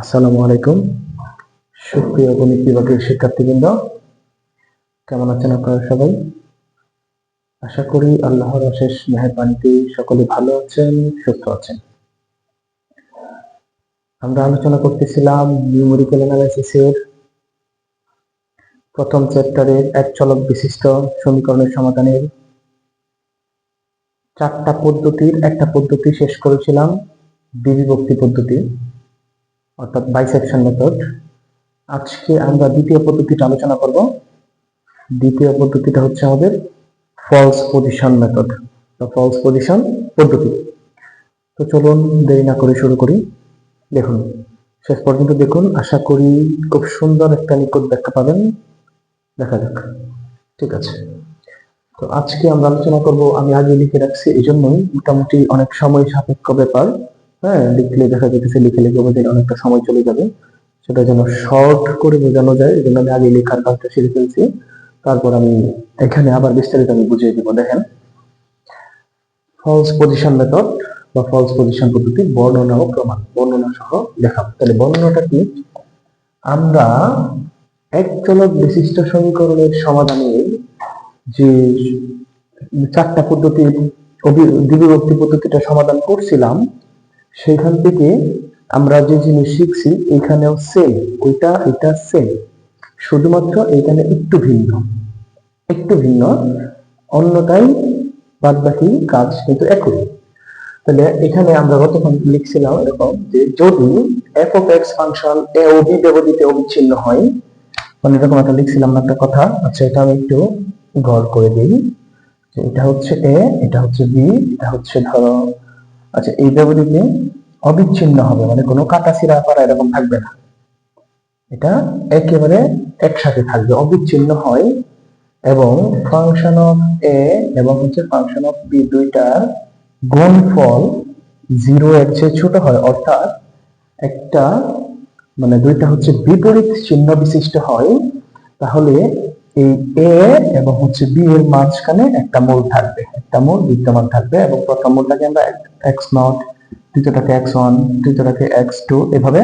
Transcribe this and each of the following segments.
আসসালামু আলাইকুম। সুপ্রিয় গণিত বিভাগের শিক্ষার্থীবৃন্দ, কেমন আছেন আপনারা সবাই? আশা করি আল্লাহর অশেষ মেহেরবানিতে সকলে ভালো আছেন, সুস্থ আছেন। আমরা আলোচনা করতেছিলাম নিউমেরিক্যাল অ্যানালাইসিসের প্রথম চ্যাপ্টারের এক চলক বিশিষ্ট সমীকরণের সমাধানের চারটা পদ্ধতির একটা পদ্ধতি শেষ করেছিলাম, দ্বিবিভক্তি পদ্ধতি অর্থাৎ বাইসেকশন মেথড। আজকে আমরা দ্বিতীয় পদ্ধতিটা আলোচনা করব। দ্বিতীয় পদ্ধতিটা হচ্ছে আমাদের ফলস পজিশন মেথড বা ফলস পজিশন পদ্ধতি। তো চলুন দেরি না করে শুরু করি। দেখুন, শেষ পর্যন্ত দেখুন, আশা করি খুব সুন্দর একটা নিখুঁত ব্যাখ্যা পাবেন। দেখা যাক। ঠিক আছে, তো আজকে আমরা আলোচনা করব, আমি আগে লিখে রাখছি এই জন্যই মোটামুটি অনেক সময় সাপেক্ষ ব্যাপার। হ্যাঁ, লিখলে দেখা যেতেছে লিখে লিখে বোঝার অনেকটা সময় চলে যাবে, সেটা যেন শর্ট করে বোঝানো যায় এই জন্য আমি আগে লেখার কাজটা সেরে ফেলছি। তারপর আমি এখানে আবার বিস্তারিত আমি বুঝিয়ে দিব। দেখেন, ফলস পজিশন মেথড বা ফলস পজিশন পদ্ধতি বর্ণনা ও প্রমাণ, বর্ণনা সহ দেখাবো। তাহলে বর্ণনাটা কি? আমরা এক চলক বিশিষ্ট সমীকরণের সমাধানের যে চারটা পদ্ধতির দ্বিবিভক্তি পদ্ধতিটা সমাধান করছিলাম, সেখান থেকে আমরা যে জিনিস শিখছি এখানেও সেম, ওইটা এটা সেম, শুধুমাত্র এখানে একটু ভিন্ন, অন্যটাই বাদ বাকি কাজ কিন্তু একই। তাহলে এখানে আমরা গতক্ষণ লিখছিলাম এরকম যে যদি F of X function A ও বি ব্যবধিতে অবিচ্ছিন্ন হয়, মানে এরকম একটা লিখছিলাম না একটা কথা। আচ্ছা, এটা আমি একটু গড় করে দিই যে এটা হচ্ছে এ, এটা হচ্ছে বি, এটা হচ্ছে ধরো, আচ্ছা এই ব্যবধিতে অবিচ্ছিন্ন হবে, মানে কোনো কাটা ছিঁড়া পাড়া এরকম থাকবে না, এটা একেবারে একসাথে থাকবে, অবিচ্ছিন্ন হয়। এবং ফাংশন অফ এ এবং হচ্ছে ফাংশন অফ বি দুইটার গুণফল 0 এর চেয়ে ছোট হয়, অর্থাৎ একটা মানে দুইটা হচ্ছে বিপরীত চিহ্ন বিশিষ্ট হয়, তাহলে এই এ এবং হচ্ছে বি এর মাঝখানে একটা মূল থাকবে, একটা মূল বিদ্যমান থাকবে। এবং প্রথম মূলটাকে আমরা এক্স নট, দ্বিতীয়টাকে এক্স ওয়ান, তৃতীয়টাকে এক্স টু, এভাবে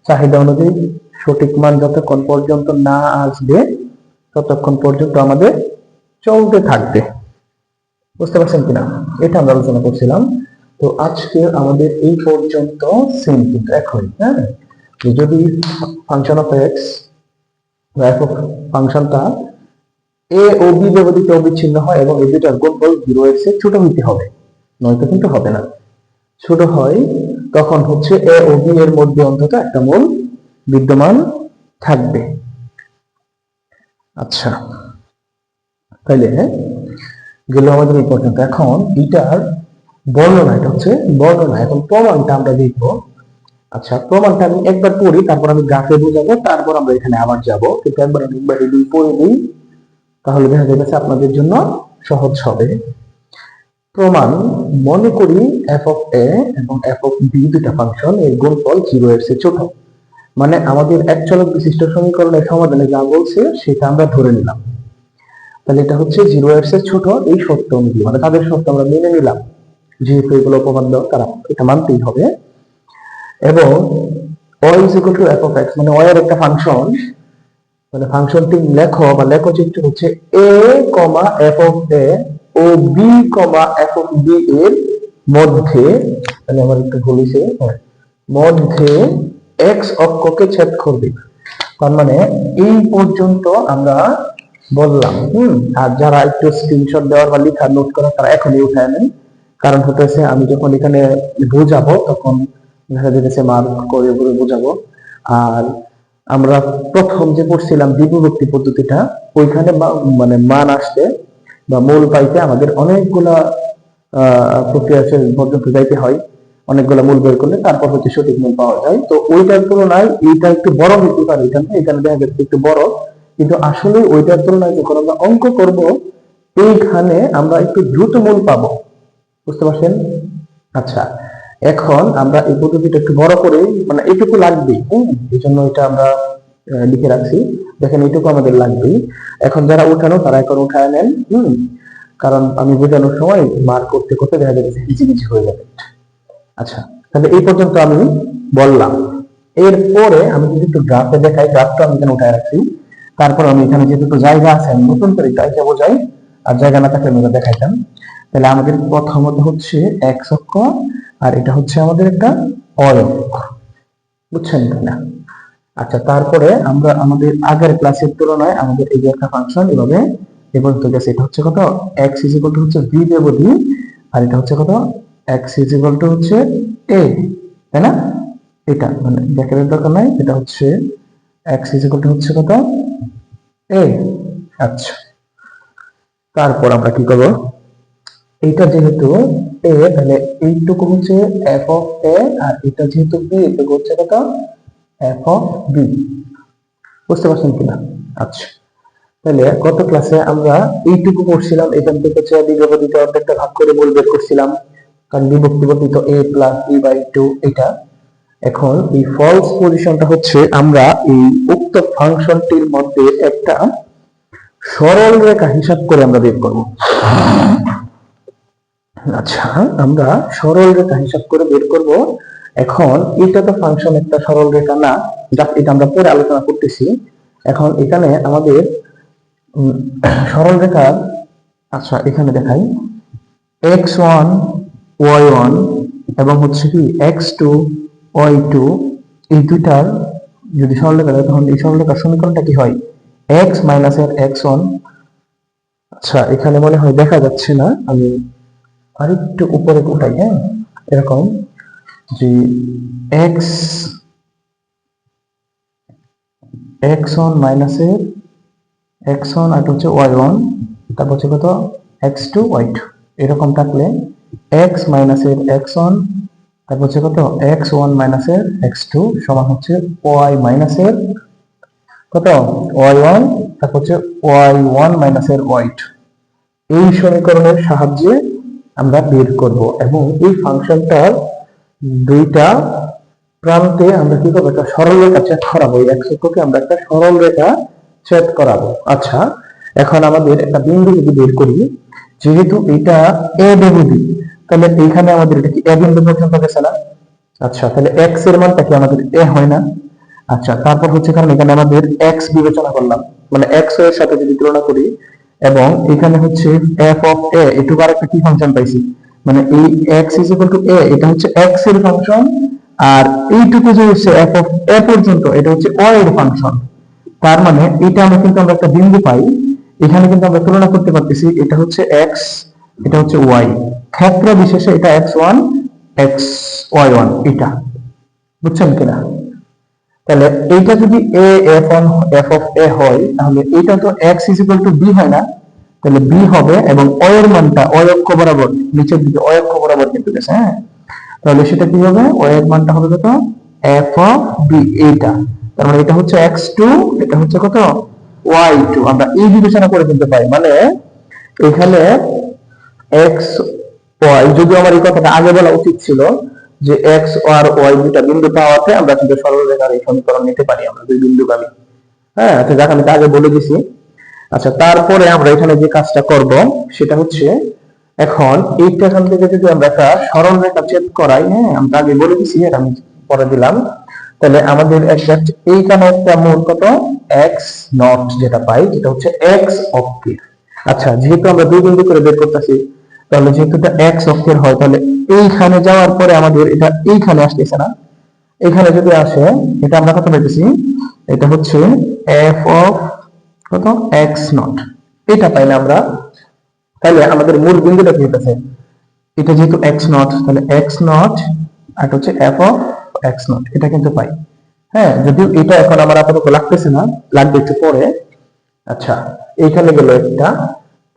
চাহিদা অনুযায়ী সঠিক মান যতক্ষণ পর্যন্ত না আসবে ততক্ষণ পর্যন্ত আমাদের চলতে থাকবে। বুঝতে পারছেন কিনা? এটা আমরা আলোচনা করছিলাম। তো আজকে আমাদের এই পর্যন্ত সেম কিন্তু একই। হ্যাঁ, যদি ফাংশন অফ এক্স বা এফ অফ ফাংশনটা এ ও বি ব্যবধিতে অবিচ্ছিন্ন হয় এবং এই দুইটার গুণফল 0 এর চেয়ে ছোট হইতে হবে, নয়তো কিন্তু হবে না। ছোট হয় তখন হচ্ছে এ ও বি এর মধ্যে অন্তত একটা মূল বিদ্যমান থাকবে। আচ্ছা, তাইলে গেল আমাদের এই পর্যন্ত। এখন এটার বর্ণনা, এটা হচ্ছে বর্ণনা। এখন প্রমাণটা আমরা দেখবো। আচ্ছা, প্রমাণটা আমি একবার পড়ি, তারপর আমি গ্রাফে বোঝাবো, তারপর আমরা এখানে আবার যাব। কিন্তু একবার আমি একবার এই পড়ে দিই, তাহলে দেখা যাচ্ছে আপনাদের জন্য সহজ হবে। প্রমাণ: মনে করি এফ অফ এ এবং এফ অফ বি দুটা ফাংশন এর গুণফল 0 এর চেয়ে ছোট, মানে আমাদের এক চলক বিশিষ্ট সমীকরণের সমাধানে যা বলছে সেটা আমরা ধরে নিলাম। তাহলে এটা হচ্ছে 0 এর চেয়ে ছোট, এই শর্ত অনুযায়ী, মানে তাদের শর্ত আমরা মেনে নিলাম, যেহেতু এগুলো উপপাদ্য তারা এটা মানতেই হবে। এবং y is equal to f of x, মানে y এর একটা ফাংশন, মানে ফাংশনটি লেখো বা লেখচিত্র হচ্ছে a, f of a O b, f of b এর মধ্যে, মানে আমার একটু ভুল হয়েছে, মধ্যে x অক্ষকে ছেদ করবে। তার মানে এই পর্যন্ত আমরা বললাম। আর যারা একটু স্ক্রিনশট দেওয়ার বা লেখা নোট করা তারা এখনই উঠায় নেন, কারণ হতেছে আমি যখন এখানে বোঝাবো তখন দেখা যাচ্ছে মার্ক করে করে বোঝাবো। আর আমরা প্রথম যে পড়ছিলাম দ্বিবিভক্তি পদ্ধতিটা, ওইখানে মানে মান আসতে বা মূল পাইতে আমাদের অনেকগুলা প্রক্রিয়া পর্যন্ত যাইতে হয়, অনেকগুলো মূল বের করলে তারপর হচ্ছে সঠিক মূল পাওয়া যায়। তো ওইটার তুলনায় এইটা একটু বড় হতে পারে, এখানে দেখা যাচ্ছে একটু বড়, কিন্তু আসলে ওইটার তুলনায় যখন আমরা অঙ্ক করব এইখানে আমরা একটু দ্রুত মূল পাবো। বুঝতে পারছেন? আচ্ছা, এখন আমরা এই পদ্ধতিটা একটু বড় করে, মানে এইটুকু লাগবেই, এই জন্য এটা আমরা লিখে রাখছি। দেখেন এইটুকু আমাদের লাগবেই। এখন যারা উঠানো তারা এখন উঠায় নেন, কারণ আমি বোঝানোর সময় মার্ক করতে করতে দেখা যাচ্ছে হিজিবিজি হয়ে যাবে। আচ্ছা, তাহলে এই পর্যন্ত আমি বললাম। এরপরে আমি যদি একটু গ্রাফে দেখাই, গ্রাফটা আমি এখানে উঠায় রাখছি, তারপর আমি এখানে যেটুকু জায়গা আছে আমি নতুন করে এটাকে বোঝাই, আর জায়গা না থাকলে আমি দেখাইতাম। তাহলে আমাদের প্রথমত হচ্ছে এক্স অক্ষ, আর এটা হচ্ছে আমাদের একটা অয় অক্ষ, বুঝছেন কিনা? আচ্ছা, তারপরে আমরা আমাদের আগের ক্লাসের তুলনায় আমাদের এই যে একটা ফাংশন এভাবে এবার তো গেছে, এটা হচ্ছে কত, x ইজ ইকুয়াল টু হচ্ছে b দেব d, আর এটা হচ্ছে কত, x ইজ ইকুয়াল টু হচ্ছে a, তাই না? এটা মানে ব্র্যাকেটের দরকার নাই, এটা হচ্ছে x ইজ ইকুয়াল টু হচ্ছে কত, a। আচ্ছা, তারপর আমরা কি করব, এইটা যেহেতু a তাহলে এইটুকু হচ্ছে f অফ a, আর এটা যেহেতু b এইটুকু হচ্ছে কত, f অফ b। বুঝতে পারছেন কিনা? আচ্ছা, তাহলে গত ক্লাসে আমরা এইটুকু পড়ছিলাম, এখান থেকে হচ্ছে বিভক্তিত অর্ধেকটা ভাগ করে মূল বের করছিলাম, কারণ বিভক্তিত a প্লাস b বাই 2 এটা। এখন এই ফলস পজিশনটা হচ্ছে আমরা এই উক্ত ফাংশনটির মধ্যে একটা সরল রেখা হিসাব করে আমরা বের করব। আচ্ছা, আমরা সরল রেখা হিসাব করে বের করব। এখন এটা তো ফাংশন একটা সরল রেখা না, এটা আমরা পরে আলোচনা করতেছি। এখন এখানে আমাদের সরল রেখা, আচ্ছা এখানে দেখাই, x1 y1 এবং হচ্ছে কি x2 y2, এই দুইটার যদি সরলরেখা হয় তখন এই সরলরেখার সমীকরণটা কি হয়, x মাইনাস এর x1। আচ্ছা, এখানে মনে হয় দেখা যাচ্ছে না, আমি আরেকটু উপরে উঠাই, হ্যাঁ, এরকম যে x1 মাইনাস এর x1 আর হচ্ছে y1, তারপর হচ্ছে কত x2 y2, এরকম থাকলে x মাইনাস এর x1 তারপর হচ্ছে কত x1 মাইনাস এর x2 সমান হচ্ছে y মাইনাস এর কত y1 তারপর হচ্ছে y1 মাইনাস এর y2। এই সমীকরণের সাহায্যে আমরা বের করব, এবং এই ফাংশনটার দুইটা প্রান্তে আমরা কি করবো, একটা সরল রেখা ছেদ করাবো, এই x অক্ষকে আমরা একটা সরল রেখা ছেদ করাবো। আচ্ছা, এখন আমাদের একটা বিন্দু যদি বের করি, যেহেতু এটা a বিন্দু, তাহলে এইখানে আমাদের এটা কি a বিন্দু পর্যন্ত গেছে না? আচ্ছা, তাহলে x এর মানটা কি আমাদের a হয় না? আচ্ছা, তারপর হচ্ছে কারণ এখানে আমাদের x বিবেচনা করলাম, মানে x এর সাথে যদি তুলনা করি, এবং এখানে হচ্ছে f অফ a, এটুকু আরেকটা কি ফাংশন পাইছি, মানে এই x is equal to a, এটা হচ্ছে x এর ফাংশন, আর এইটুকু যে হচ্ছে f অফ a পর্যন্ত এটা হচ্ছে y এর ফাংশন। তার মানে এটা আমরা কিন্তু আমরা একটা বিন্দু পাই, এখানে কিন্তু আমরা তুলনা করতে পারতেছি, এটা হচ্ছে x, এটা হচ্ছে y, ক্ষেত্র বিশেষে এটা x1 x y1 এটা, বুঝছেন কিনা? তাহলে এইটা যদি a f অফ a হয়, তাহলে এটা তো x is equal to b হয় না? তাহলে b হবে, এবং y এর মানটা y অক্ষ বরাবর নিচের দিকে y অক্ষ বরাবর কিন্তু গেছে, হ্যাঁ, তাহলে সেটা কি হবে, y এর মানটা হবে কত, f অফ b, এইটা। তার মানে এটা হচ্ছে x2, এটা হচ্ছে কত y2, আমরা এই বিবেচনা করে কিন্তু পাই, মানে এখানে x y, যদিও আমার এই কথাটা আগে বলা উচিত ছিল যে x আর y দুটা বিন্দু পাওয়াতে আমরা কিন্তু সরল রেখার এই সমীকরণ নিতে পারি, আমরা দুই বিন্দুগামী, হ্যাঁ, আচ্ছা যাক আমি আগে বলে দিছি। আচ্ছা, তারপরে আমরা এখানে যে কাজটা করব সেটা হচ্ছে, এখন এইটা এখান থেকে যদি আমরা একটা সরল রেখা ছেদ করাই, হ্যাঁ, আমরা আগে বলে দিছি, এটা আমি পরে দিলাম, তাহলে আমাদের এক্সাক্ট এইখানে একটা মূল কত x নট যেটা পাই, যেটা হচ্ছে x অক্ষের। আচ্ছা, যেহেতু আমরা দুই বিন্দু করে বের করতেছি, তাহলে যেহেতু এটা x অক্ষের হয়, তাহলে এইখানে যাওয়ার পরে আমাদের এটা এইখানে আসতেছে না, এখানে যদি আসে, এটা আমরা কত পাইতেছি, এটা হচ্ছে f অফ কত x নট, এটা পাইলে আমরা, তাহলে আমাদের মূল বিন্দুটা কি হতেছে, এটা যেহেতু x নট, তাহলে x নট আর হচ্ছে f অফ x নট, এটা কিন্তু পাই, হ্যাঁ, যদিও এটা এখন আমার আপাতত লাগতেছে না, লাগবে একটু পরে। আচ্ছা, এইখানে গেল একটা,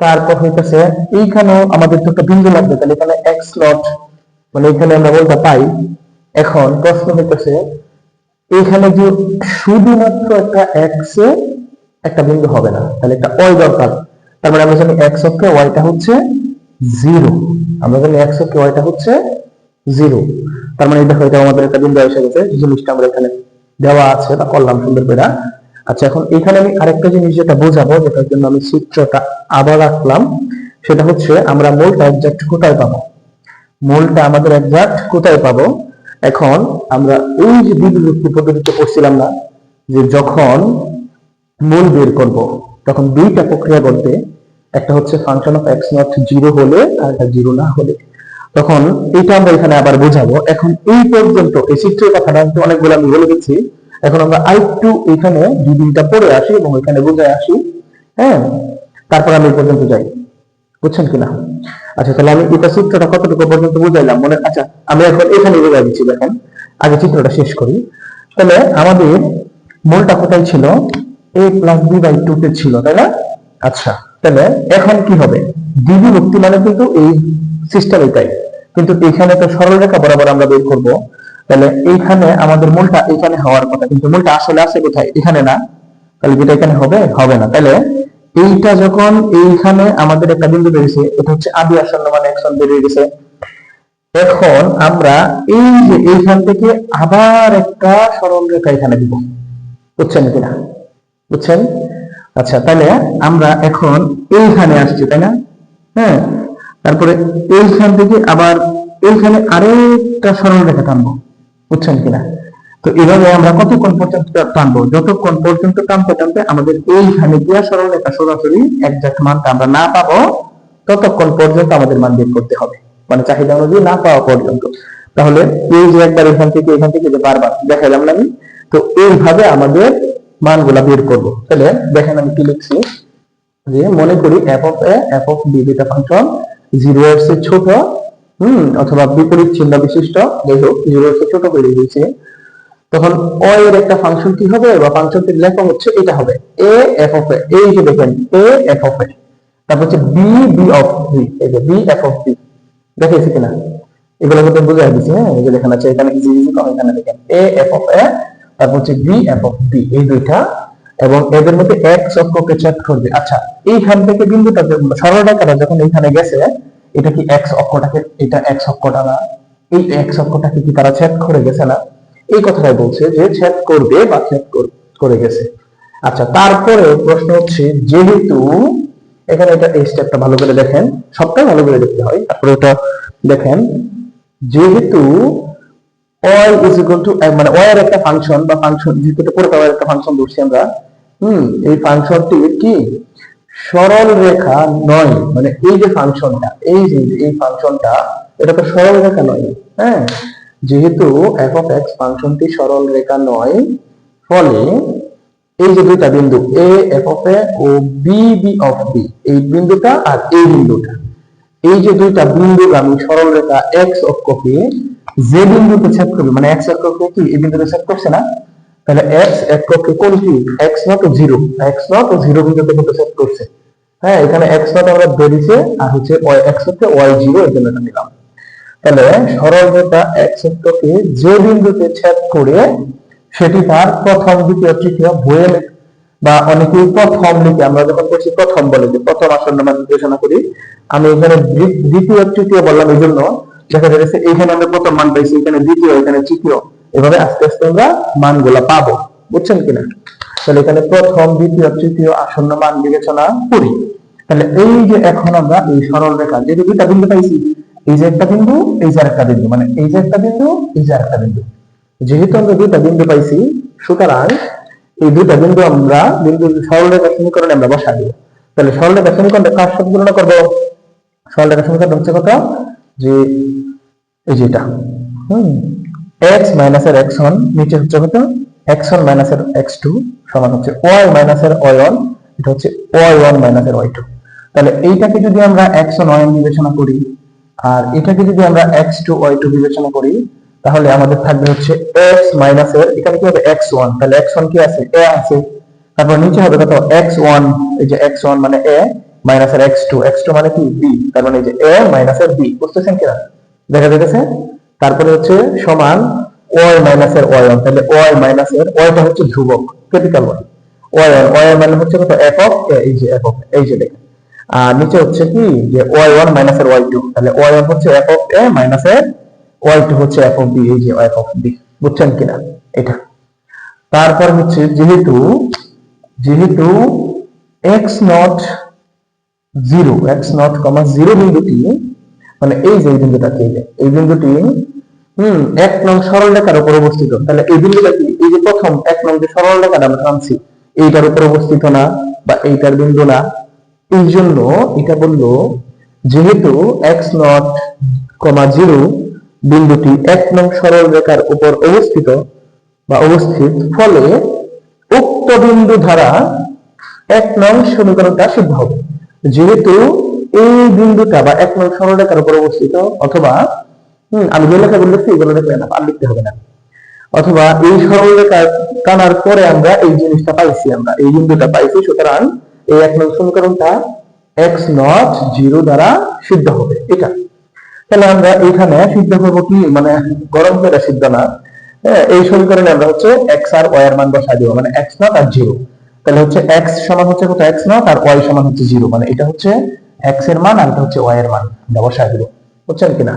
তারপর হইতেছে এইখানেও আমাদের তো একটা বিন্দু লাগবে, তাহলে এখানে x নট, মানে এখানে আমরা বলতে পাই। এখন প্রশ্ন হইতেছে, এইখানে যে শুধুমাত্র একটা x এ একটা বিন্দু হবে না, তাহলে একটা y দরকার। তার মানে আমরা জানি x অক্ষে y টা হচ্ছে 0, আমরা জানি x অক্ষে y টা হচ্ছে 0, তার মানে দেখো এটা আমাদের একটা বিন্দু এসে গেছে, এই জিনিসটা আমরা এখানে দেওয়া আছে বা করলাম সুন্দর করে। আচ্ছা, এখন এখানে আমি আরেকটা জিনিস যেটা বোঝাবো, যেটার জন্য আমি চিত্রটা আবার রাখলাম, সেটা হচ্ছে আমরা মূলটা এক্সাক্ট কোথায় পাবো, মূলটা আমাদের এক্সাক্ট কোথায় পাবো। এখন আমরা এই যে দ্বিবিভক্তি পদ্ধতিতে পড়ছিলাম না, যে যখন মূল বের করব তখন দুইটা প্রক্রিয়া করতে, একটা হচ্ছে function of x not zero হলে আর একটা জিরো না হলে, তখন এটা আমরা এখানে আবার বোঝাবো। এখন এই পর্যন্ত এই চিত্রের কথাটা কিন্তু অনেকগুলো আমি বলে দিচ্ছি, এখন আমরা আরেকটু এখানে দুদিনটা পড়ে আসি এবং এখানে বুঝে আসি। হ্যাঁ, তারপর আমি এই পর্যন্ত যাই, বুঝছেন কিনা? আচ্ছা, তাহলে আমি এটা চিত্রটা কতটুকু পর্যন্ত বুঝাইলাম মনে, আচ্ছা আমি এখন এখানে বুঝাই দিচ্ছি। দেখেন, আগে চিত্রটা শেষ করি। তাহলে আমাদের মূলটা কোথায় ছিল? a প্লাস বি বাই 2 তে ছিল, তাই না? আচ্ছা, তাহলে এখন কি হবে? দ্বিবিভক্তি মানে কিন্তু এই সিস্টেম এটাই, কিন্তু এখানে তো সরলরেখা বরাবর আমরা বের করব। তাহলে এইখানে আমাদের মূলটা এখানে হওয়ার কথা, কিন্তু মূলটা আসলে আছে কোথায়? এখানে না। তাহলে যেটা এখানে হবে, হবে না। তাহলে এইটা যখন এইখানে আমাদের একটা বিন্দু বেরিয়েছে, এটা হচ্ছে আদি আসন্ন মানে x1 বেরিয়ে গেছে। এখন আমরা এই যে এইখান থেকে আবার একটা সরলরেখা এখানে দিব, বুঝছেন কিনা? বুঝছেন? আচ্ছা, তাহলে আমরা এখন এইখানে আসছি, তাই না? হ্যাঁ, তারপরে এইখান থেকে আবার এইখানে আরেকটা সরলরেখা টানবো, বুঝছেন কিনা? তো এভাবে আমরা কতক্ষণ পর্যন্ত টানবো? যতক্ষণ পর্যন্ত টানতে টানতে আমাদের এইখানে গিয়া সরলরেখা সরাসরি একজ্যাক্ট মানটা আমরা না পাবো, ততক্ষণ পর্যন্ত আমাদের মান বের করতে হবে, মানে চাহিদা অনুযায়ী না পাওয়া পর্যন্ত। তাহলে এই যে একবার এখান থেকে যে বারবার দেখালাম না আমি, তো এইভাবে আমাদের মানগুলা বের করব। তাহলে দেখেন আমি কি লিখছি, যে মনে করি এফ অফ বি দুইটা ফাংশন 0 এর চেয়ে ছোট, অথবা বিপরীত চিহ্ন বিশিষ্ট, যাই হোক 0 এর চেয়ে ছোট করে দিয়েছি, তখন অ এর একটা ফাংশন কি হবে, বা ফাংশনটির লেখা হচ্ছে এটা হবে a f of a। এই যে দেখেন a f of a, তারপর হচ্ছে b b of b, এই যে b f of b, দেখেছি কিনা? এগুলো কিন্তু বুঝাই দিচ্ছি। হ্যাঁ, এই যে লেখা আছে এখানে জি জি কম, এখানে দেখেন a f of a, তারপর হচ্ছে b f of b, এই দুইটা, এবং এদের মধ্যে x অক্ষকে ছেদ করবে। আচ্ছা, এইখান থেকে বিন্দুটা সরলরেখাটা যখন এইখানে গেছে, এটা কি x অক্ষটাকে, এটা x অক্ষটা না, এই x অক্ষটাকে কি তারা ছেদ করে গেছে না? এই কথাটাই বলছে যে ছেদ করবে বা ছেদ করে গেছে। আচ্ছা, তারপরে প্রশ্ন হচ্ছে, যেহেতু এখানে এটা এই স্টেপটা ভালো করে দেখেন, সবটাই ভালো করে দেখতে হয়, তারপরে ওটা দেখেন, যেহেতু y is equal to, মানে y এর একটা ফাংশন বা ফাংশন, যেহেতু পুরোটা y এর একটা ফাংশন ধরছি আমরা, এই ফাংশনটি কি সরল রেখা নয়, মানে এই যে ফাংশনটা, এই যে এই ফাংশনটা, এটা তো সরল রেখা নয়। হ্যাঁ, যেহেতু f of x ফাংশনটি সরল রেখা নয়, ফলে এই যে দুইটা বিন্দু a f of a O b b of b, এই বিন্দুটা আর এই বিন্দুটা, এই যে দুইটা বিন্দুগামী সরল রেখা x অক্ষকে যে বিন্দুতে ছেদ করবে, মানে x অক্ষকে কি এই বিন্দুতে ছেদ করছে না? তাহলে x অক্ষকে কোনটি? x নট ও 0, x নট ও 0 বিন্দুতে কিন্তু ছেদ করছে। হ্যাঁ, এখানে x নট আমরা ধরেছে, আর হচ্ছে x হচ্ছে y0, এর জন্য এটা নিলাম। তাহলে সরল রেখা x অক্ষকে যে বিন্দুতে ছেদ করে, সেটি তার প্রথম, দ্বিতীয়, তৃতীয় বইয়ে, বা অনেকেই প্রথম লিখে, আমরা যখন করছি প্রথম বলে, যে প্রথম আসন্ন মান নির্দেশনা করি। আমি এখানে দ্বিতীয় তৃতীয় বললাম এই জন্য, দেখা যাচ্ছে এইখানে আমরা প্রথম মান পাইছি, এখানে দ্বিতীয়, এখানে তৃতীয়, এভাবে আস্তে আস্তে আমরা মানগুলা পাবো, বুঝছেন কিনা? তাহলে এখানে প্রথম, দ্বিতীয়, তৃতীয় আসন্ন মান বিবেচনা করি। তাহলে এই যে এখন আমরা এই সরল রেখা যে দুইটা বিন্দু পাইছি, এই যে একটা বিন্দু, এই যে একটা বিন্দু, মানে এই যে একটা বিন্দু, এই যে একটা বিন্দু, যেহেতু আমরা দুইটা বিন্দু পাইছি, সুতরাং এই দুইটা বিন্দু আমরা বিন্দু সরলরেখা সমীকরণে আমরা বসাই দিব। তাহলে সরলরেখা সমীকরণটা কার সাথে তুলনা করব? সরলরেখা সমীকরণ হচ্ছে কত, যে এই যেটা x মাইনাস এর x1, নিচে হচ্ছে কত x1 মাইনাস এর x2 সমান হচ্ছে y মাইনাস এর y1, এটা হচ্ছে y1 মাইনাস এর y2। তাহলে এইটাকে যদি আমরা x1 y1 বিবেচনা করি, আর এটাকে যদি আমরা x2 y2 বিবেচনা করি, তাহলে আমাদের থাকবে হচ্ছে x মাইনাস এর, এখানে কি হবে x1, তাহলে x1 কি আছে? a আছে, তারপর নিচে হবে কত x1, এই যে x1 মানে a মাইনাস এর x2, x2 মানে কি b, তার মানে এই যে a মাইনাস এর b, বুঝতেছেন কিনা? দেখা যাচ্ছে। তারপরে হচ্ছে সমান y মাইনাস এর y1, তাহলে y মাইনাস এর y টা হচ্ছে ধ্রুবক, ক্যাপিটাল y, y এর মানে হচ্ছে কত f of a, এই যে f of a, এই যে দেখেন। আর নিচে হচ্ছে কি যে y1 মাইনাস এর y2, তাহলে y1 হচ্ছে f of a মাইনাস এর y2 হচ্ছে f of b, এই যে f of b, বুঝছেন কিনা এটা? তারপর হচ্ছে যেহেতু x নট 0, x নট 0 বিন্দুটি, মানে এই যে বিন্দুটা, এই বিন্দুটি এক নং সরল রেখার উপর অবস্থিত, তাহলে এই বিন্দুটা কি, এই যে প্রথম এক নং যে সরল রেখাটা আমরা টানছি এইটার উপর অবস্থিত না বা এইটার বিন্দু না, এই জন্য এটা বললো যেহেতু x0, 0 বিন্দুটি এক নং সরল রেখার উপর অবস্থিত বা অবস্থিত, ফলে উক্ত বিন্দু দ্বারা এক নং সমীকরণটা সিদ্ধ হবে। যেহেতু এই বিন্দুটা বা এক নং সরল রেখার উপর অবস্থিত, অথবা আমি যে লেখা বলতেছি এগুলো লিখলে না, আর লিখতে হবে না, অথবা এই সরল রেখা টানার পরে আমরা এই জিনিসটা পাইছি, আমরা এই বিন্দুটা পাইছি, সুতরাং এই এক নং সমীকরণটা x0 দ্বারা সিদ্ধ হবে এটা। তাহলে আমরা এখানে সিদ্ধ করবো কি, মানে গরম করে সিদ্ধ না, এই সমীকরণে আমরা হচ্ছে x আর y এর মান বসাই দেবো, মানে x0 আর 0। তাহলে হচ্ছে x সমান হচ্ছে কত, x0, আর y সমান হচ্ছে 0, মানে এটা হচ্ছে x এর মান আর এটা হচ্ছে y এর মান, আমরা বসাই দেবো, বুঝছেন কিনা।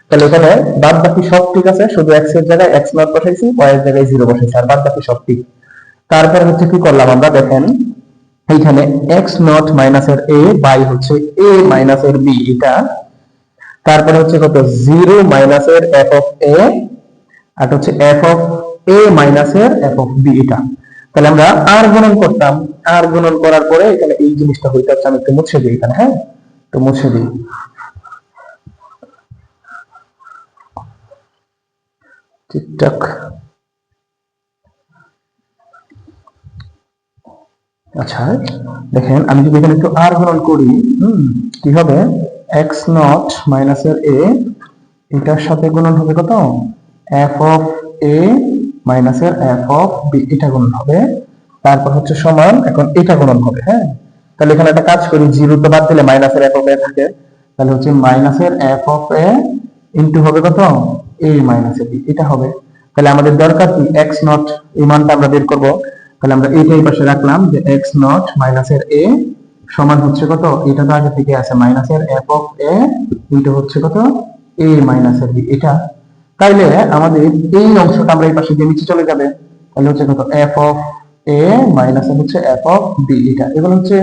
তাহলে এখানে বাদ বাকি সব ঠিক আছে, শুধু x এর জায়গায় x0 বসাইছি, y এর জায়গায় 0 বসাইছি, আর বাদ বাকি সব ঠিক। তারপর হচ্ছে কি করলাম আমরা, দেখেন এইখানে x0 মাইনাসের a বাই হচ্ছে a মাইনাসের b এটা, তারপরে হচ্ছে কত 0 মাইনাসের f অফ a, আর হচ্ছে f অফ a মাইনাসের f অফ b এটা। তাহলে আমরা আর গুণন করতাম, আর গুণন করার পরে এখানে এই জিনিসটা হইতে হচ্ছে, আমি একটু মুছে দিই এখানে, হ্যাঁ তো মুছে দিই, ঠিকঠাক। আচ্ছা দেখেন আমি যদি এখানে একটু আর গুণন করি, কি হবে, x0 মাইনাসের a এটার সাথে গুণন হবে কত, f অফ a মাইনাসের f অফ b এটা গুণন হবে, তারপর হচ্ছে সমান, এখন এটা গুণন হবে, হ্যাঁ। তাহলে এখানে একটা কাজ করি, 0 তো বাদ দিলে মাইনাসের f অফ a থাকে, তাহলে হচ্ছে মাইনাসের f অফ a ইনটু হবে কত, a মাইনাসের b এটা হবে। তাহলে আমাদের দরকার কি, x0 এই মানটা আমরা বের করব। তাহলে আমরা এইটাই পাশে রাখলাম যে x0 মাইনাসের a সমান হচ্ছে কত, এটা তো আগে থেকে আছে, মাইনাসের f অফ a ইনটু হচ্ছে কত, a মাইনাসের b এটা। তাইলে আমাদের এই অংশটা আমরা এই পাশে দিয়ে নিচে চলে যাবে, তাহলে হচ্ছে কত, f অফ a মাইনাসের হচ্ছে f অফ b এটা। এগুলো হচ্ছে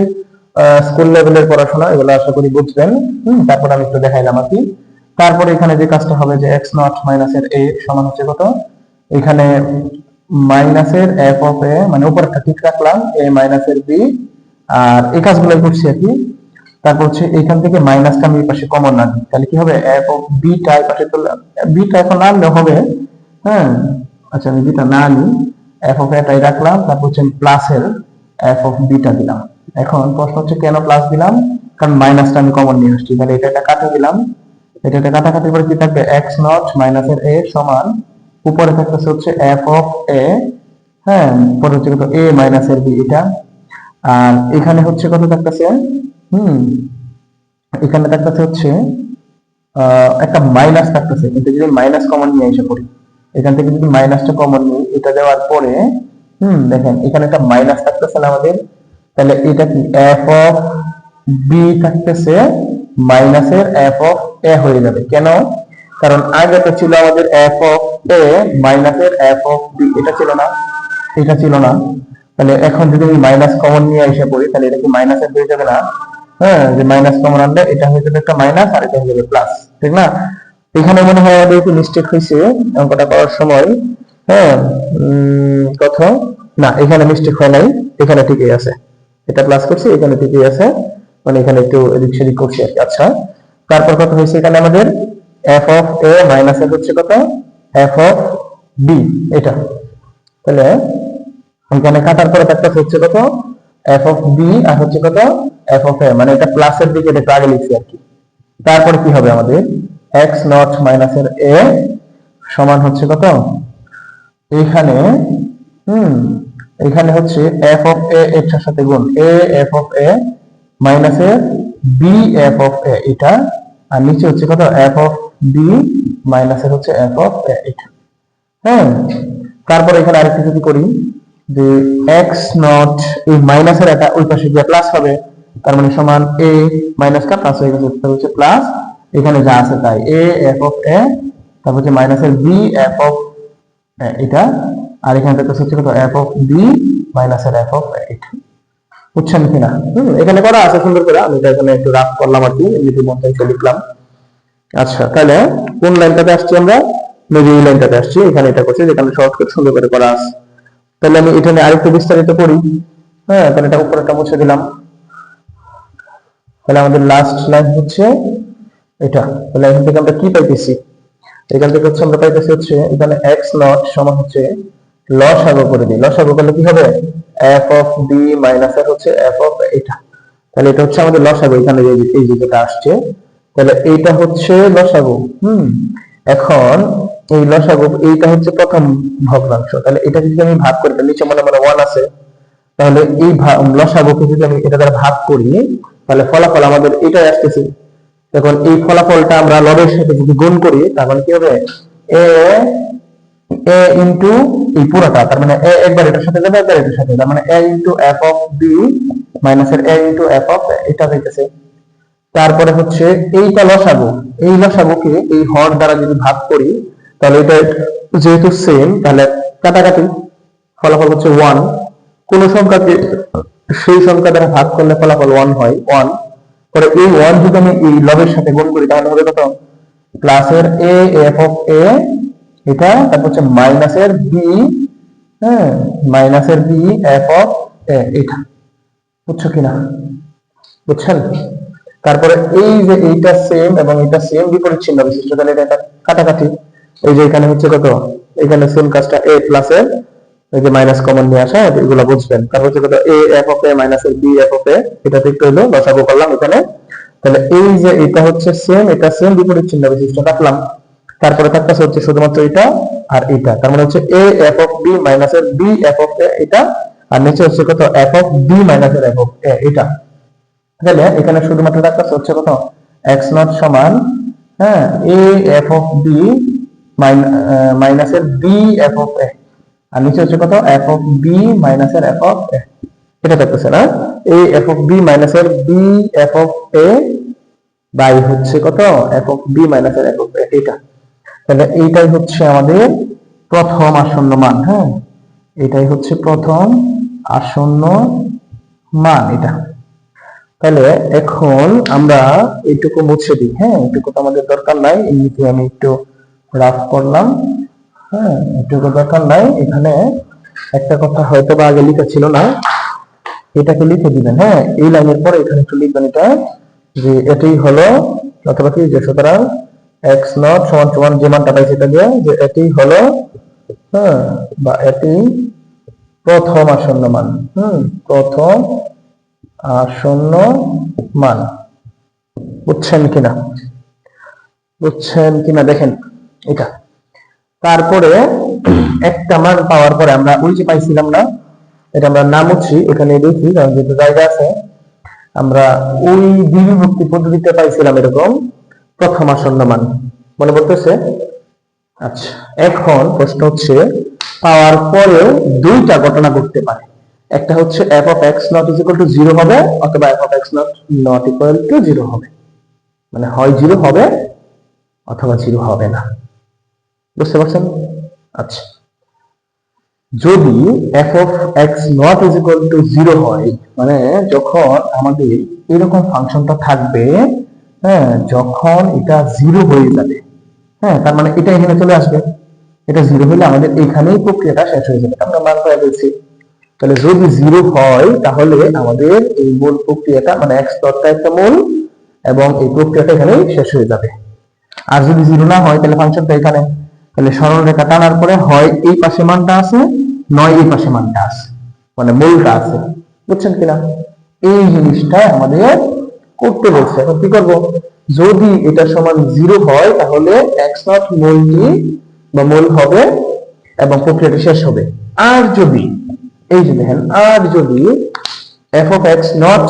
স্কুল লেভেলের পড়াশোনা, এগুলো আশা করি বুঝবেন। তারপর আমি একটু দেখাইলাম আর কি। তারপরে এখানে যে কাজটা হবে যে x0 মাইনাসের a সমান হচ্ছে কত, এখানে মাইনাসের f অফ a, মানে উপর একটা ঠিক রাখলাম, a মাইনাসের b, আর এই কাজগুলো করছি আর কি। তারপর হচ্ছে এখান থেকে মাইনাসটা আমি এই পাশে কমন না দিই, তাহলে কি হবে, f অফ b টা এই পাশে চলে, b টা এখন না আনলেও হবে, হ্যাঁ। আচ্ছা আমি b টা না আনি, f অফ a টাই রাখলাম, তারপর হচ্ছে প্লাসের f অফ b টা দিলাম। এখন প্রশ্ন হচ্ছে কেন প্লাস দিলাম, কারণ মাইনাসটা আমি কমন নিয়ে আসছি, তাহলে এটা কাটে দিলাম, এটা কাটাকাটির পরে কি থাকবে, x0 মাইনাসের a সমান, উপরে থাকতেছে হচ্ছে f অফ a, হ্যাঁ, পরে হচ্ছে কত, a মাইনাসের b এটা, আর এখানে হচ্ছে কত থাকতেছে, এখানে থাকতেছে হচ্ছে একটা মাইনাস থাকতেছে, কিন্তু যদি মাইনাস কমন নিয়ে এসে পড়ি, এখান থেকে যদি মাইনাসটা কমন নিই, এটা দেওয়ার পরে দেখেন এখানে একটা মাইনাস থাকতেছে না আমাদের, তাহলে এটা কি f অফ b থাকতেছে মাইনাসের f অফ a হয়ে যাবে। কেন, কারণ আগে তো ছিল আমাদের f অফ a মাইনাসের f অফ b, এটা ছিল না, এটা ছিল না। তাহলে এখন যদি আমি মাইনাস কমন নিয়ে এসে পড়ি, তাহলে এটা কি মাইনাসের হয়ে যাবে না, হ্যাঁ, যে মাইনাস কমন আনলে এটা হয়ে যাবে একটা মাইনাস, আর এটা হয়ে যাবে প্লাস, ঠিক না। এখানে মনে হয় আমাদের একটু মিস্টেক হয়েছে অঙ্কটা করার সময়, হ্যাঁ, কত না, এখানে মিস্টেক হয় নাই, এখানে ঠিকই আছে, এটা প্লাস করছি, এখানে ঠিকই আছে, মানে এখানে একটু এদিক সেদিক করছি আর কি। আচ্ছা তারপর কত হয়েছে এখানে আমাদের, f অফ a মাইনাসের হচ্ছে কত, f অফ b এটা। তাহলে এখানে কাটার পরে একটা হচ্ছে কত, f অফ b আর হচ্ছে কত, f অফ a, মানে এটা প্লাসের দিকে, এটা আগে লিখছি আর কি। তারপরে কি হবে আমাদের, x0 মাইনাসের a সমান হচ্ছে কত, এখানে এখানে হচ্ছে f অফ a এটার সাথে গুণ, a f অফ a মাইনাসের b f অফ a এটা, আর নিচে হচ্ছে কত, f অফ b মাইনাসের হচ্ছে f অফ a এটা, হ্যাঁ। তারপর এখানে আরেকটু যদি করি যে x0 এই মাইনাসের এটা ওই পাশে গিয়ে প্লাস হবে, তার মানে সমান a মাইনাসটা প্লাস হয়ে গেছে, তাহলে হচ্ছে প্লাস, এখানে যা আছে তাই, a f অফ a, তারপর হচ্ছে মাইনাসের b f অফ এটা, আর এখানে হচ্ছে কত, f অফ b মাইনাসের f অফ এটা, বুঝছেন কিনা। এখানে করা আছে সুন্দর করে, আমি এখানে একটু রাফ করলাম আর কি, এমনিতে মন চাইছে লিখলাম। আচ্ছা তাহলে কোন লাইনটাতে আসছি আমরা, এই লাইনটাতে আসছি, এখানে এটা করছি, যেখানে শর্টকাট সুন্দর করে করা আছে। তাহলে আমি এটা নিয়ে আরেকটু বিস্তারিত করি। হ্যাঁ, তাহলে এটা উপরেটা মুছে দিলাম। তাহলে আমাদের লাস্ট লাইন হচ্ছে এটা। তাহলে এখান থেকে আমরা কি পাইতেছি? এখান থেকে হচ্ছে আমরা পাইতেছি হচ্ছে এখানে x নট সমান হচ্ছে লসাগু করে দিই। লসাগু করলে কি হবে? f অফ b মাইনাস আর হচ্ছে f অফ এটা। তাহলে এটা হচ্ছে আমাদের লসাগু, এখানে এই যে যেটা আসছে। তাহলে এইটা হচ্ছে লসাগু। এখন এই লসাগু, এইটা হচ্ছে প্রথম ভগ্নাংশ। তাহলে এটা যদি আমি ভাগ করি, তাহলে নিচে মনে মনে 1 আছে, তাহলে এই লসাগুকে যদি আমি এটা দ্বারা ভাগ করি, তাহলে ফলাফল আমাদের এটাই আসতেছে। এখন এই ফলাফলটা আমরা লবের সাথে যদি গুণ করি, তাহলে কি হবে? a ইনটু এই পুরোটা, তার মানে a একবার এটার সাথে যাবে, একবার এটার সাথে, তার মানে a into f of b মাইনাসের a ইনটু f অফ এটা হইতেছে। তারপরে হচ্ছে এইটা লসাগু, এই লসাগুকে এই হর দ্বারা যদি ভাগ করি, তাহলে এটা যেহেতু সেম, তাহলে কাটাকাটি, ফলাফল হচ্ছে 1। কোন সংখ্যাকে সেই সংখ্যা দ্বারা ভাগ করলে ফলাফল 1 হয়, 1। পরে এই 1 যদি আমি এই লবের সাথে গুণ করি, তাহলে হবে কত? প্লাসের a f অফ a এটা, তারপর হচ্ছে মাইনাসের b, হ্যাঁ, মাইনাসের b f অফ a এটা। বুঝছো কিনা? বুঝছেন? তারপরে এই যে এইটা সেম এবং এটা সেম বিপরীত চিহ্ন বিশিষ্ট, তাহলে এটা কাটাকাটি। এই যে এখানে হচ্ছে কত? এখানে সেম কাজটা a প্লাস এর এই যে মাইনাস কমন নিয়ে আসা, এগুলো বুঝবেন। তারপর হচ্ছে কত? a f অফ a মাইনাসের b f অফ a, এটাতে একটু হলো লসাগু করলাম এখানে। তাহলে এই যে এটা হচ্ছে সেম, এটা সেম বিপরীত চিহ্ন বিশিষ্ট কাটলাম। তারপরে থাকতেছে হচ্ছে শুধুমাত্র এটা আর এটা, তার মানে হচ্ছে a f অফ b মাইনাসের b f অফ a এটা, আর নিচে হচ্ছে কত? f অফ b মাইনাসের f অফ a এটা। তাহলে এখানে শুধুমাত্র থাকতেছে হচ্ছে কত? x নট সমান, হ্যাঁ, a f অফ b মাইনাসের b f অফ a, আর নিচে হচ্ছে কত? f অফ b মাইনাসের f অফ a এটা থাকতেছে না? a f অফ b মাইনাসের b f of a by হচ্ছে কত? f অফ b মাইনাসের f অফ a এটা। তাহলে এইটাই হচ্ছে আমাদের প্রথম আসন্ন মান। হ্যাঁ, এটাই হচ্ছে প্রথম আসন্ন মান এটা। তাহলে এখন আমরা এইটুকু মুছে দিই। হ্যাঁ, এইটুকু তো আমাদের দরকার নাই, এমনিতে আমি একটু রাফ করলাম। হ্যাঁ, এইটুকু দরকার নাই। এখানে একটা কথা হয়তো বা আগে লিখা ছিল না, এটাকে লিখে দিবেন। হ্যাঁ, এই লাইনের পরে এখানে একটু লিখবেন এটা, যে এটাই হলো, অথবা কি, যে সুতরাং x নট সমান সমান যে মানটা পাইছে এটা দিয়ে, যে এটাই হলো, হ্যাঁ, বা এটি প্রথম আসন্ন মান। প্রথম আসন্ন মান। বুঝছেন কিনা? বুঝছেন কিনা দেখেন এটা। তারপরে একটা মান পাওয়ার পরে আমরা ওই যে পাইছিলাম না, এটা আমরা নাম হচ্ছি এখানে দেখি, কারণ যেহেতু জায়গা আছে, আমরা ওই দ্বিবিভক্তি পদ্ধতিতে পাইছিলাম এরকম প্রথম আসন্ন মান, মনে পড়তেছে? আচ্ছা, এখন প্রশ্ন হচ্ছে, পাওয়ার পরেও দুইটা ঘটনা ঘটতে পারে। একটা হচ্ছে f of x not is equal to 0 হবে, অথবা f of x not equal to 0 হবে। মানে হয় 0 হবে অথবা 0 হবে না। বুঝতে পারছেন? আচ্ছা, যদি f of x not is equal to 0 হয়, মানে যখন আমাদের এরকম ফাংশনটা থাকবে, হ্যাঁ, যখন এটা 0 হয়ে যাবে, হ্যাঁ, তার মানে এটা এখানে চলে আসবে। এটা 0 হলে আমাদের এখানেই প্রক্রিয়াটা শেষ হয়ে যাবে, আমরা মান পাই বলছি। তাহলে যদি 0 হয়, তাহলে আমাদের এই মূল প্রক্রিয়াটা, মানে x স্তরটা একটা মূল, এবং এই প্রক্রিয়াটা এখানেই শেষ হয়ে যাবে। আর যদি 0 না হয়, তাহলে ফাংশনটা এখানে, তাহলে সরল রেখা টানার পরে হয় এই পাশে মানটা আছে, নয় এই পাশে মানটা আছে, মানে মূলটা আছে। বুঝছেন কিনা? এই জিনিসটা আমাদের করতে বলছে। এখন কি করব? যদি এটা সমান 0 হয়, তাহলে x নট মূলটি বা মূল হবে এবং প্রক্রিয়াটি শেষ হবে। আর যদি, এই যে দেখেন, আর যদি f of x not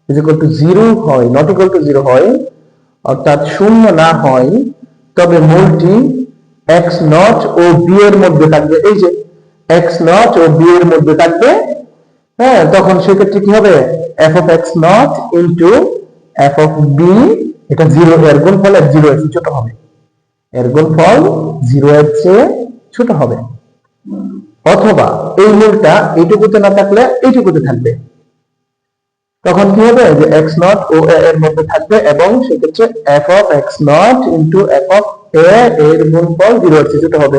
is equal to 0 হয়, not equal to 0 হয়, অর্থাৎ শূন্য না হয়, তবে মূলটি x not ও b এর মধ্যে থাকবে। এই যে x not ও b এর মধ্যে থাকবে, হ্যাঁ, তখন সেক্ষেত্রে কি হবে? f of x not into f of b, এটা 0, এর গুণফল 0 এর চেয়ে ছোট হবে। এর গুণফল 0 এর চেয়ে ছোট হবে। অথবা এই মূলটা এইটুকুতে না থাকলে এইটুকুতে থাকবে, তখন কি হবে? যে x নট ও a এর মধ্যে থাকবে, এবং সেক্ষেত্রে f of x not into f of এর গুণফল 0 এর চেয়ে ছোট হবে,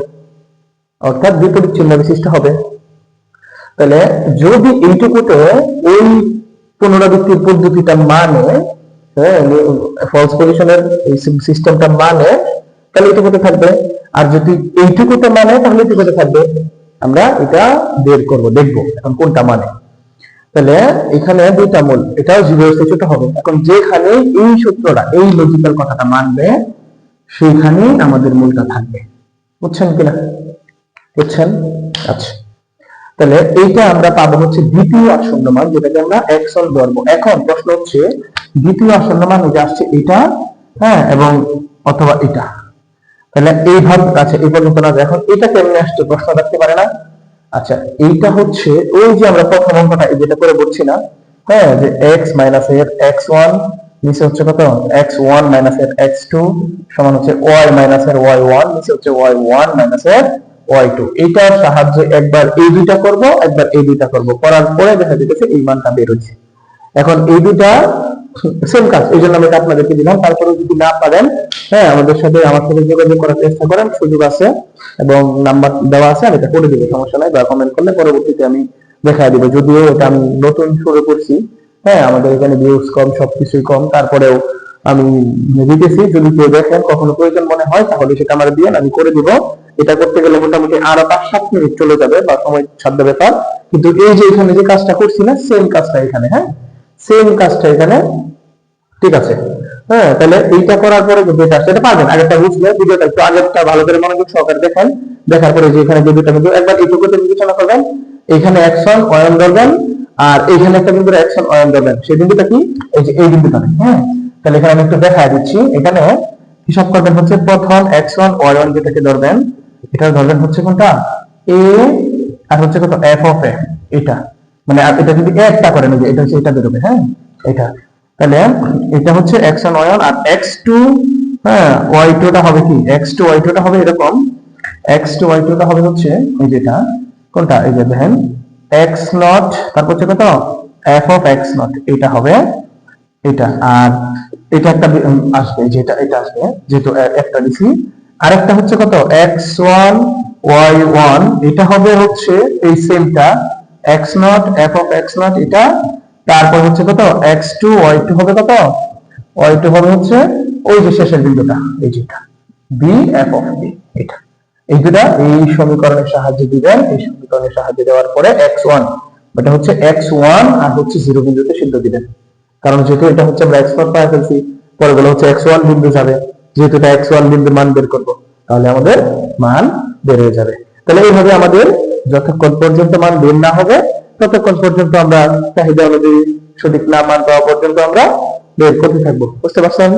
অর্থাৎ বিপরীত চিহ্ন বিশিষ্ট হবে। তাহলে যদি এইটুকুতে ওই পুনরাবৃত্তির পদ্ধতিটা মানে, হ্যাঁ, ফলস পজিশনের এই সিস্টেমটা মানে, তাহলে এইটুকুতে থাকবে। আর যদি এইটুকুতে মানে তাহলে এইটুকুতে থাকবে। আমরা এটা বের করব, দেখবো এখন কোনটা মানে। তাহলে এখানে দুইটা মূল, এটাও 0 এর চেয়ে ছোট হবে। এখন যেখানে এই সূত্রটা, এই লজিক্যাল কথাটা মানবে, সেইখানেই আমাদের মূলটা থাকবে। বুঝছেন কিনা? বুঝছেন? আচ্ছা, তাহলে এইটা আমরা পাবো হচ্ছে দ্বিতীয় আসন্ন মান, যেটাকে আমরা x1 ধরবো। এখন প্রশ্ন হচ্ছে দ্বিতীয় আসন্ন মান যে আসছে এটা, হ্যাঁ, এবং অথবা এটা। তাহলে এইভাবে, আচ্ছা এই পর্যন্ত না, এখন এটা কেমনে আসছে প্রশ্ন রাখতে পারে না? আচ্ছা, এইটা হচ্ছে ওই যে আমরা প্রথম অঙ্কটা যেটা করে বলছি না, হ্যাঁ, যে x মাইনাস এর x1 নিচে হচ্ছে কত x1 মাইনাস এর x2 সমান হচ্ছে y মাইনাস এর y1 নিচে হচ্ছে y1 মাইনাস এর y2। এটার সাহায্যে একবার এই দুইটা করব, একবার এই দুইটা করব, করার পরে দেখা যাচ্ছে এই মানটা বের হচ্ছে। এখন এই দুইটা সেম কাজ, এই জন্য আমি এটা আপনাদেরকে দিলাম। তারপরে যদি না পারেন, হ্যাঁ, আমার সাথে যোগাযোগ করার চেষ্টা করেন, সুযোগ আছে এবং নাম্বার দেওয়া আছে, আমি এটা করে দিব, সমস্যা নাই। বা কমেন্ট করলে পরবর্তীতে আমি দেখাই দিব। যদিও এটা আমি নতুন শুরু করছি, হ্যাঁ, আমাদের এখানে ভিউজ কম, সবকিছুই কম, তারপরেও আমি দিতেছি। যদি কেউ দেখেন কখনো প্রয়োজন মনে হয় তাহলে সেটা আমার দিয়েন, আমি করে দিব। এটা করতে গেলে মোটামুটি আরো 5-7 মিনিট চলে যাবে বা সময় সাধ্য ব্যাপার। কিন্তু এই যে এখানে যে কাজটা করছি না, সেম কাজটা এখানে, হ্যাঁ, সেম কাজটা এখানে, ঠিক আছে? হ্যাঁ, তাহলে এইটা করার পরে যে এটা আসছে, এটা পারবেন। আগেরটা বুঝলে ভিডিওটা একটু আগেরটা ভালো করে মনোযোগ সহকারে দেখেন। দেখার পরে যে এখানে যে দুটো বিন্দু, একবার এইটুকুতে বিবেচনা করবেন, এখানে x1 অয়ন ধরবেন, আর এখানে একটা বিন্দু x1 অয়ন ধরবেন। সেই বিন্দুটা কি? এই যে এই বিন্দুটা, হ্যাঁ। তাহলে এখানে আমি একটু দেখায় দিচ্ছি। এখানে হিসাব করবেন হচ্ছে প্রথম x1 অয়ন যেটাকে ধরবেন, এটা ধরবেন হচ্ছে কোনটা? a, আর হচ্ছে কত f of a, এটা মানে এটা যদি একটা করেন, যে এটা হচ্ছে এটা বেরোবে, হ্যাঁ, এটা। তাহলে এটা হচ্ছে x1 y1 আর x2, হ্যাঁ, y2 টা হবে কি? x2 y2 টা হবে এরকম, x2 y2 টা হবে হচ্ছে এই যেটা কোনটা, এই যে দেখেন x0, তারপর হচ্ছে কত f of x0, এটা হবে এটা। আর এটা একটা আসবে, যেটা এটা আসবে, যেহেতু একটা দিছি। আরেকটা হচ্ছে কত x1 y1, এটা হবে হচ্ছে এই সেমটা x0 f of x0, এটা। তারপর হচ্ছে কত x2 y2 হবে কত, y2 হবে হচ্ছে ওই যে শেষের বিন্দুটা, এই যেটা b f of b, এটা। এই দুটা এই সমীকরণের সাহায্যে দিবেন। এই সমীকরণের সাহায্যে দেওয়ার পরে x1, এটা হচ্ছে x1 আর হচ্ছে 0 বিন্দুতে সিদ্ধ দিবেন। কারণ যেহেতু এটা হচ্ছে আমরা x0 পাই ফেলছি, পরে গুলো হচ্ছে x1 বিন্দু যাবে, যেহেতু এটা x1 বিন্দুর মান বের করব, তাহলে আমাদের মান বের হয়ে যাবে। তাহলে এইভাবে আমাদের যতক্ষণ পর্যন্ত মান বের না হবে ততক্ষণ পর্যন্ত আমরা চাহিদা অনুযায়ী সঠিক না মান পাওয়া পর্যন্ত আমরা বের করতে থাকবো। বুঝতে পারছেন?